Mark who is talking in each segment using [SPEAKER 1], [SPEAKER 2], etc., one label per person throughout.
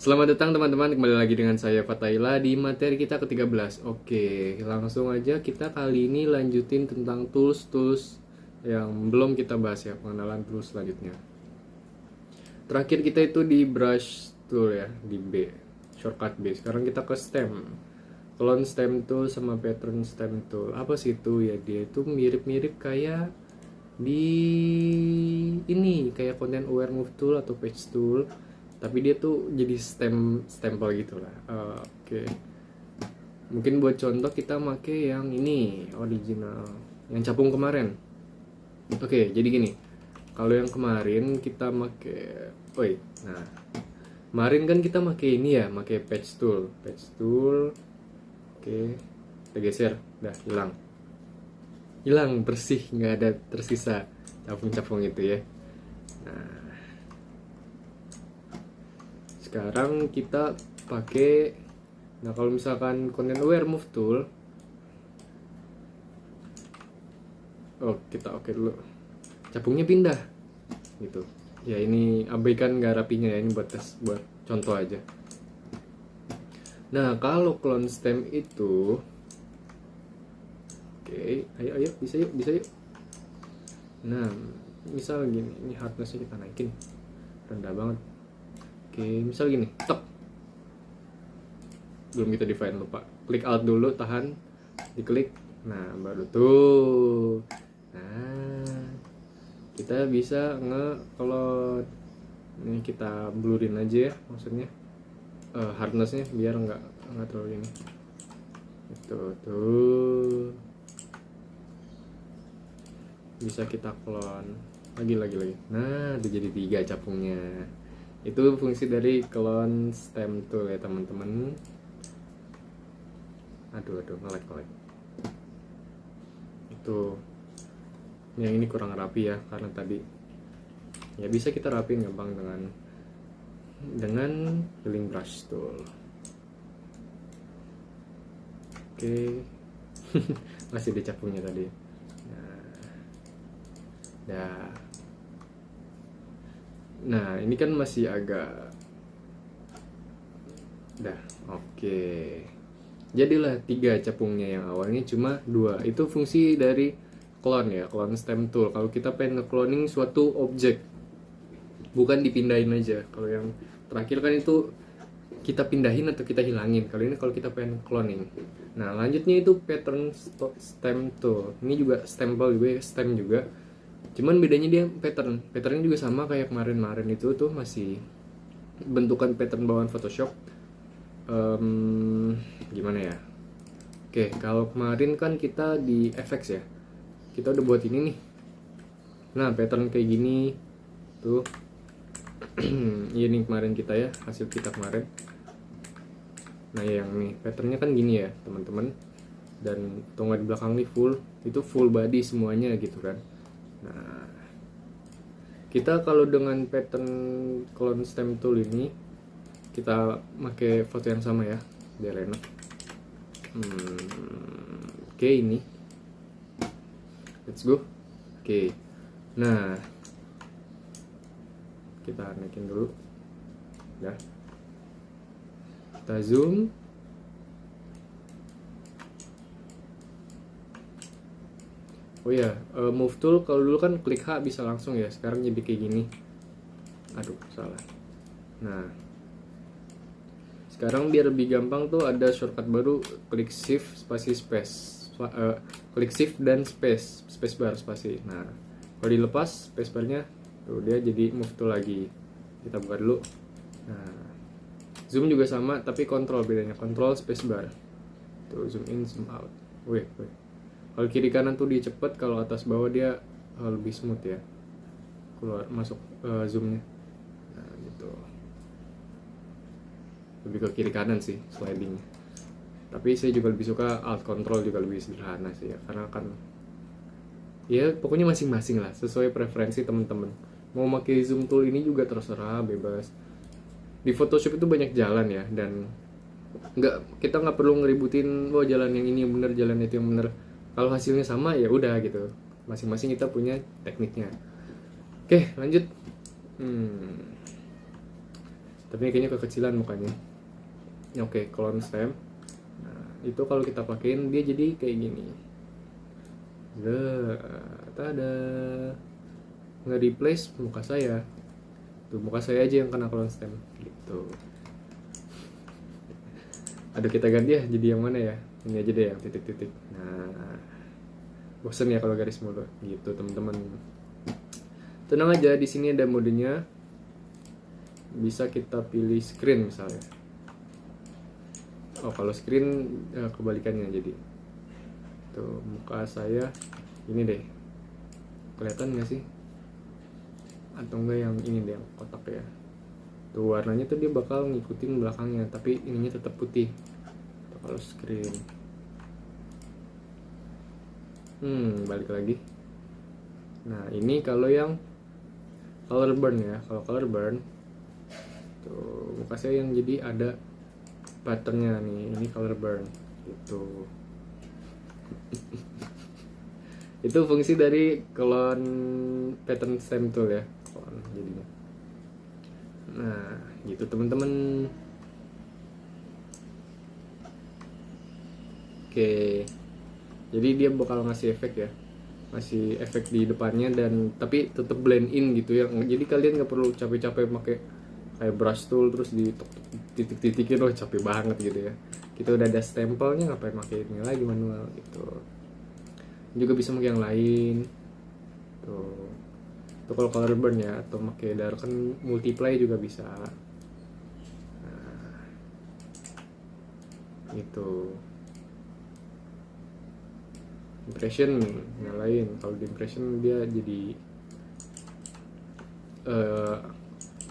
[SPEAKER 1] Selamat datang teman-teman, kembali lagi dengan saya Fataila di materi kita ke-13. Oke, langsung aja kita kali ini lanjutin tentang tools-tools yang belum kita bahas ya, pengenalan tools selanjutnya. Terakhir kita itu di brush tool ya, di B, shortcut B. Sekarang kita ke stem. Clone stem tool sama pattern stem tool. Apa sih itu ya? Dia itu mirip-mirip kayak di ini kayak content aware move tool atau page tool, tapi dia tuh jadi stempel gitu lah. Oke, mungkin buat contoh kita make yang ini original yang capung kemarin. Oke, jadi gini, kalau yang kemarin kita make nah kemarin kan kita make ini ya, make page tool. Oke, kita geser, udah hilang bersih, nggak ada tersisa capung-capung itu ya. Nah, sekarang kita pakai, nah kalau misalkan content aware move tool, kita oke dulu, capungnya pindah gitu ya. Ini abaikan nggak rapinya ya, ini buat tes, buat contoh aja. Nah kalau clone stem itu, oke, ayo bisa yuk. Nah misal gini, ini hardnessnya kita naikin rendah banget. Oke, misal gini, tek, belum kita define, lupa, klik alt dulu, tahan, diklik, nah baru tuh. Nah kita bisa kalau ini kita blurin aja ya, maksudnya hardnessnya biar nggak terlalu ini. Itu tuh bisa kita clone lagi. Nah udah jadi 3 capungnya. Itu fungsi dari clone stem tool ya teman-teman. Aduh ngelag. Itu yang ini kurang rapi ya, karena tadi ya bisa kita rapiin gampang dengan healing brush tool. Oke. Masih di capungnya tadi. Nah ini kan masih agak oke. Jadilah 3 capungnya, yang awalnya cuma 2. Itu fungsi dari clone ya, clone stem tool. Kalau kita pengen nge-cloning suatu objek, bukan dipindahin aja. Kalau yang terakhir kan itu kita pindahin atau kita hilangin. Kalau ini kalau kita pengen cloning. Nah lanjutnya itu pattern stem tool. Ini juga stempel juga ya, stem juga. Cuman bedanya dia patternnya juga sama kayak kemarin itu tuh, masih bentukan pattern bawaan Photoshop. Gimana ya? Oke, kalau kemarin kan kita di FX ya, kita udah buat ini nih. Nah pattern kayak gini tuh. Ini kemarin kita ya, hasil kita kemarin. Nah yang nih patternnya kan gini ya teman-teman, dan tongkat di belakang nih full body semuanya gitu kan. Nah kita kalau dengan pattern clone stem tool ini, kita pakai foto yang sama ya biar enak. Oke, ini let's go. Oke, nah kita naikin dulu ya, kita zoom. Oh ya, move tool kalau dulu kan klik H bisa langsung ya, sekarang jadi kayak gini. Aduh, salah. Nah, sekarang biar lebih gampang tuh ada shortcut baru, klik shift spasi space. Klik shift dan space bar spasi. Nah, kalau dilepas space barnya tuh dia jadi move tool lagi. Kita buka dulu. Nah, zoom juga sama tapi kontrol, bedanya kontrol space bar. Tuh zoom in, zoom out. Wih. Kalau kiri kanan tuh dia cepet, kalau atas bawah dia lebih smooth ya, keluar masuk zoomnya. Nah gitu, lebih ke kiri kanan sih sliding. Tapi saya juga lebih suka alt control, juga lebih sederhana sih ya, karena kan ya pokoknya masing-masing lah, sesuai preferensi teman-teman. Mau pakai zoom tool ini juga terserah, bebas. Di Photoshop itu banyak jalan ya, dan kita nggak perlu ngeributin jalan yang ini yang bener, jalan itu yang bener. Kalau hasilnya sama ya udah gitu, masing-masing kita punya tekniknya. Oke, lanjut. tapi kayaknya kekecilan mukanya. Oke, clone stem. Nah, itu kalau kita pakein dia jadi kayak gini. Tada, nge-replace muka saya. Tuh, muka saya aja yang kena clone stem gitu. Aduh, kita ganti ya jadi yang mana ya? Ini aja deh yang titik-titik. Nah, bosen ya kalau garis mulu gitu teman-teman. Tenang aja, di sini ada modenya. Bisa kita pilih screen misalnya. Oh, kalau screen kebalikannya jadi. Tuh, muka saya ini deh. Kelihatan nggak sih? Atau enggak yang ini deh, yang kotak ya. Tuh, warnanya tuh dia bakal ngikutin belakangnya, tapi ininya tetap putih. Tuh, kalau screen. Balik lagi. Nah, ini kalau yang color burn ya. Kalau color burn tuh muka saya yang jadi ada patternnya nih. Ini color burn gitu. Itu fungsi dari clone pattern stem tool ya, clone jadinya. Nah, gitu teman-teman. Oke. Jadi dia bakal ngasih efek ya. Ngasih efek di depannya dan tapi tetap blend in gitu ya. Jadi kalian nggak perlu capek-capek pakai kayak brush tool terus di titik-titikin, loh capek banget gitu ya. Kita udah ada stempelnya, ngapain pakai ini lagi manual gitu. Juga bisa pakai yang lain tuh. Itu kalau color burn ya, atau pakai darken multiply juga bisa. Nah, gitu. Impression nyalain. Kalau di impression dia jadi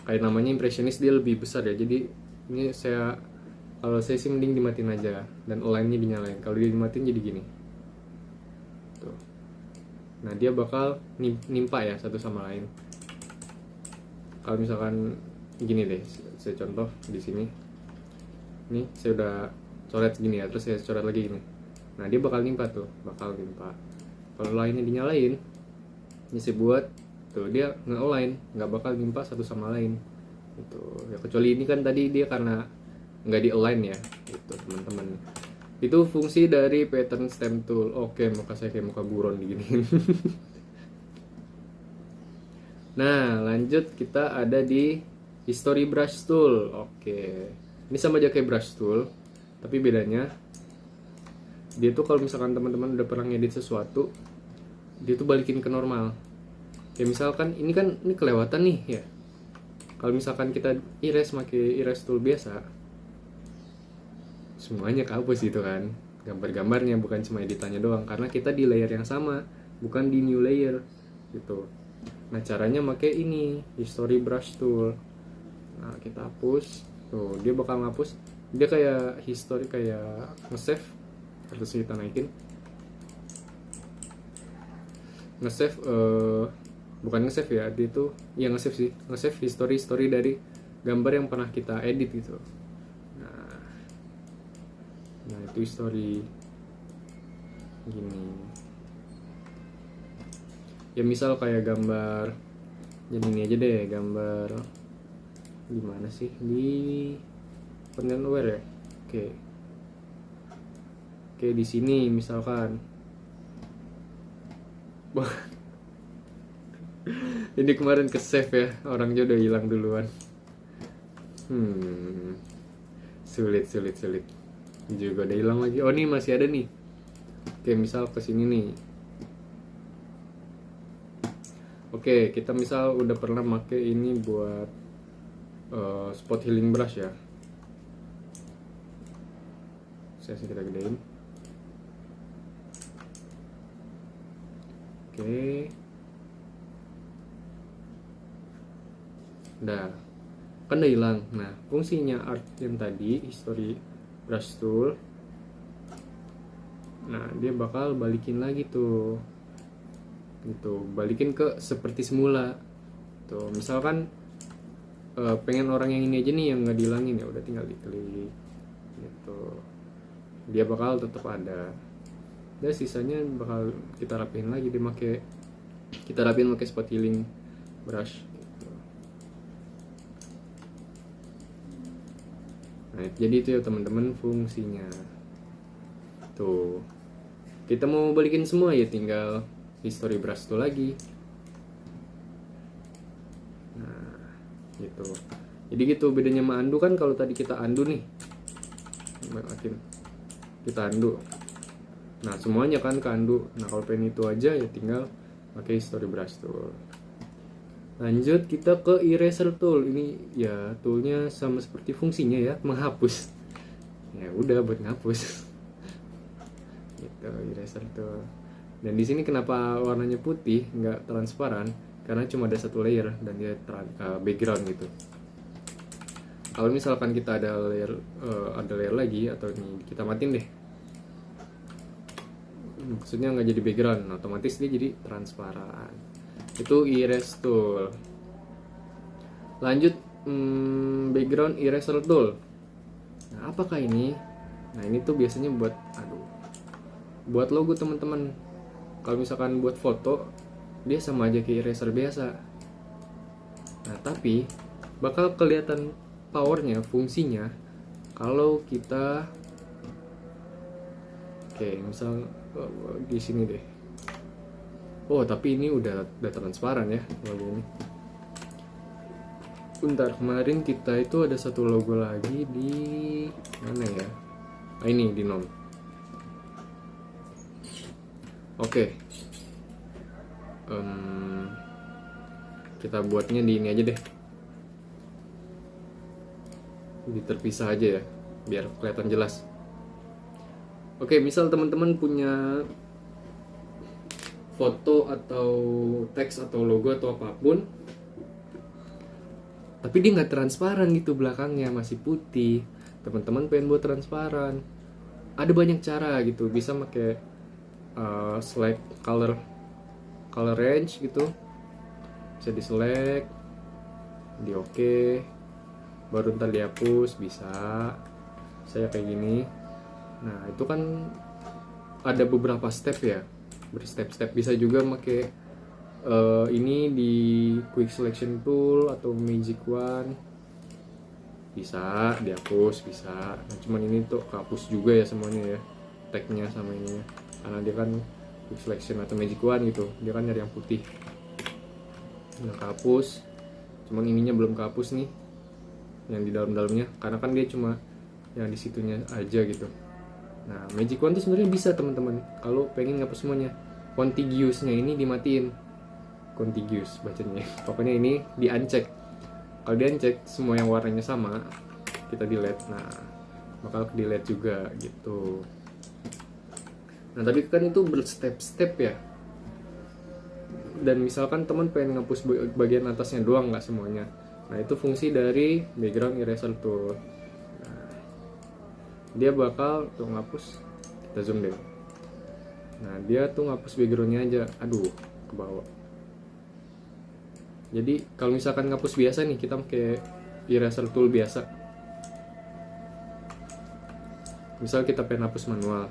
[SPEAKER 1] kayak namanya impressionis, dia lebih besar ya. Jadi ini kalau saya sih mending dimatiin aja dan align-nya dinyalain. Kalau dia dimatiin jadi gini. Tuh. Nah, dia bakal nimpa ya satu sama lain. Kalau misalkan gini deh, saya contoh di sini. Nih, saya udah coret gini ya, terus saya coret lagi gini. Nah, dia bakal nimpa tuh, bakal nimpa. Kalau lainnya dinyalain, ini saya buat tuh dia nge-align, nggak bakal nimpa satu sama lain. Gitu. Ya kecuali ini kan tadi dia karena nggak di-align ya, gitu teman-teman. Itu fungsi dari pattern stem tool. Oke, muka saya kayak muka buron diginiin. Nah, lanjut kita ada di history brush tool. Oke, ini sama aja kayak brush tool, tapi bedanya dia tuh kalau misalkan teman-teman udah pernah ngedit sesuatu, dia tuh balikin ke normal. Kayak misalkan ini kan ini kelewatan nih ya. Kalau misalkan kita erase pakai erase tool biasa, semuanya kehapus gitu kan, gambar-gambarnya, bukan cuma editannya doang, karena kita di layer yang sama, bukan di new layer gitu. Nah, caranya pakai ini history brush tool. Nah, kita hapus tuh, dia bakal ngapus. Dia kayak history, kayak nge-save. Terus kita naikin nge-save, bukan nge-save ya, dia tuh ya nge-save sih, nge-save history dari gambar yang pernah kita edit gitu. Nah, itu history gini ya. Misal kayak gambar, jadi ini aja deh, gambar gimana sih di content aware ya. Oke, di sini misalkan ini kemarin ke save ya, orangnya udah hilang duluan. Sulit juga udah hilang lagi. Oh, nih masih ada nih. Oke, misal ke sini nih. Oke, kita misal udah pernah pakai ini buat spot healing brush ya. Size kita gedein. Oke. Udah. Kan udah hilang. Nah, fungsinya art yang tadi, history brush tool. Nah, dia bakal balikin lagi tuh. Gitu, balikin ke seperti semula. Tuh, misalkan pengen orang yang ini aja nih yang nggak dihilangin, ya udah tinggal diklik. Gitu. Dia bakal tetap ada. Dan sisanya bakal kita rapiin lagi, kita rapiin pakai spot healing brush. Nah, jadi itu ya teman-teman fungsinya. Tuh. Kita mau balikin semua ya, tinggal history brush tool lagi. Nah, gitu. Jadi gitu bedanya sama undo kan, kalau tadi kita undo nih. Kita undo. Nah, semuanya kan ke undo. Nah, kalau pengen itu aja ya tinggal pakai history brush tool. Lanjut kita ke eraser tool. Ini ya toolnya sama seperti fungsinya ya, menghapus. Ya udah buat ngapus. Gitu, eraser tool. Dan di sini kenapa warnanya putih, nggak transparan? Karena cuma ada satu layer dan dia background gitu. Kalau misalkan kita ada layer lagi, atau ini kita matiin deh. Maksudnya nggak jadi background, otomatis dia jadi transparan. Itu erase tool. Lanjut background eraser tool. Nah, apakah ini? Nah, ini tuh biasanya buat logo teman-teman. Kalau misalkan buat foto, dia sama aja kayak eraser biasa. Nah, tapi bakal kelihatan powernya, fungsinya kalau kita misal di sini deh. Oh, tapi ini udah transparan ya logo ini. Bentar, kemarin kita itu ada satu logo lagi di mana ya? Nah, ini di nom. Oke. Kita buatnya di ini aja deh. Di terpisah aja ya, biar kelihatan jelas. Oke, misal teman-teman punya foto atau teks atau logo atau apapun, tapi dia nggak transparan gitu, belakangnya masih putih. Teman-teman pengen buat transparan, ada banyak cara gitu. Bisa pakai select color range gitu, bisa di select, di oke, baru ntar dihapus. Bisa saya kayak gini. Nah, itu kan ada beberapa step ya, berstep-step. Bisa juga pakai ini di quick selection tool atau magic wand, bisa dihapus, bisa. Nah, cuman ini tuh kehapus juga ya semuanya ya, tagnya sama ininya, karena dia kan quick selection atau magic wand gitu, dia kan nyari yang putih. Nah, kehapus, cuman ininya belum kehapus nih, yang di dalamnya, karena kan dia cuma yang di situnya aja gitu. Nah, magic wand tuh sebenarnya bisa teman-teman kalau pengen ngapus semuanya. Contiguousnya ini dimatiin, contiguous bacanya. Pokoknya ini di uncheck. Kalau di uncheck semua yang warnanya sama, kita delete. Nah, bakal delete juga gitu. Nah, tapi kan itu berstep-step ya. Dan misalkan teman pengen ngapus bagian atasnya doang, nggak semuanya. Nah, itu fungsi dari background eraser tool. Dia bakal tuh ngapus, kita zoom deh. Nah, dia tuh ngapus backgroundnya aja. Aduh, ke bawah. Jadi kalau misalkan ngapus biasa nih, kita pakai eraser tool biasa. Misal kita pengen hapus manual,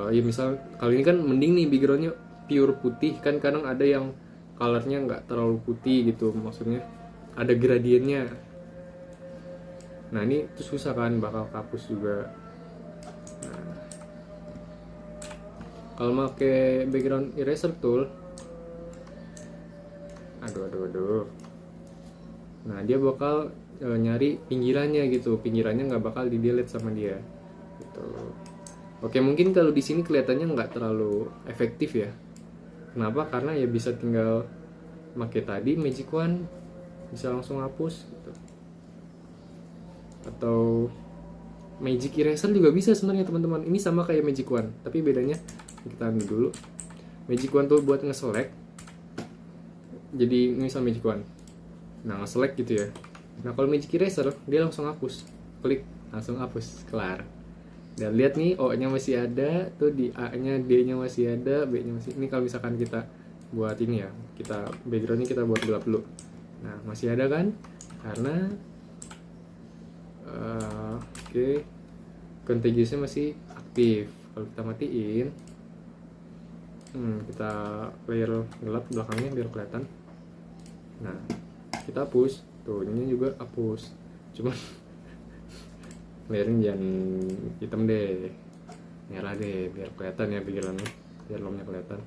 [SPEAKER 1] ya misal kali ini kan mending nih backgroundnya pure putih, kan kadang ada yang colornya nggak terlalu putih gitu, maksudnya ada gradiennya. Nah, ini tuh susah kan, bakal hapus juga. Nah, kalau pakai background eraser tool, aduh. Nah, dia bakal nyari pinggirannya gitu, pinggirannya nggak bakal di delete sama dia. Gitu. Oke, mungkin kalau di sini kelihatannya nggak terlalu efektif ya. Kenapa? Karena ya bisa tinggal pakai tadi magic wand, bisa langsung hapus gitu. Atau magic eraser juga bisa sebenarnya teman-teman. Ini sama kayak magic wand, tapi bedanya kita ambil dulu. Magic wand tuh buat nge-select. Jadi misal magic wand, nah nge-select gitu ya. Nah, kalau magic eraser dia langsung hapus, klik langsung hapus, kelar. Dan lihat nih, O-nya masih ada, tuh di A-nya, D-nya masih ada, B-nya masih. Ini kalau misalkan kita buat ini ya, kita backgroundnya kita buat gelap dulu. Nah, masih ada kan? Karena oke, contiguousnya masih aktif. Kalau kita matiin, kita layer gelap belakangnya biar kelihatan. Nah, kita hapus, tuh ini juga hapus. cuman layering jangan hitam deh, merah deh biar kelihatan ya pikirannya, biar lomnya kelihatan.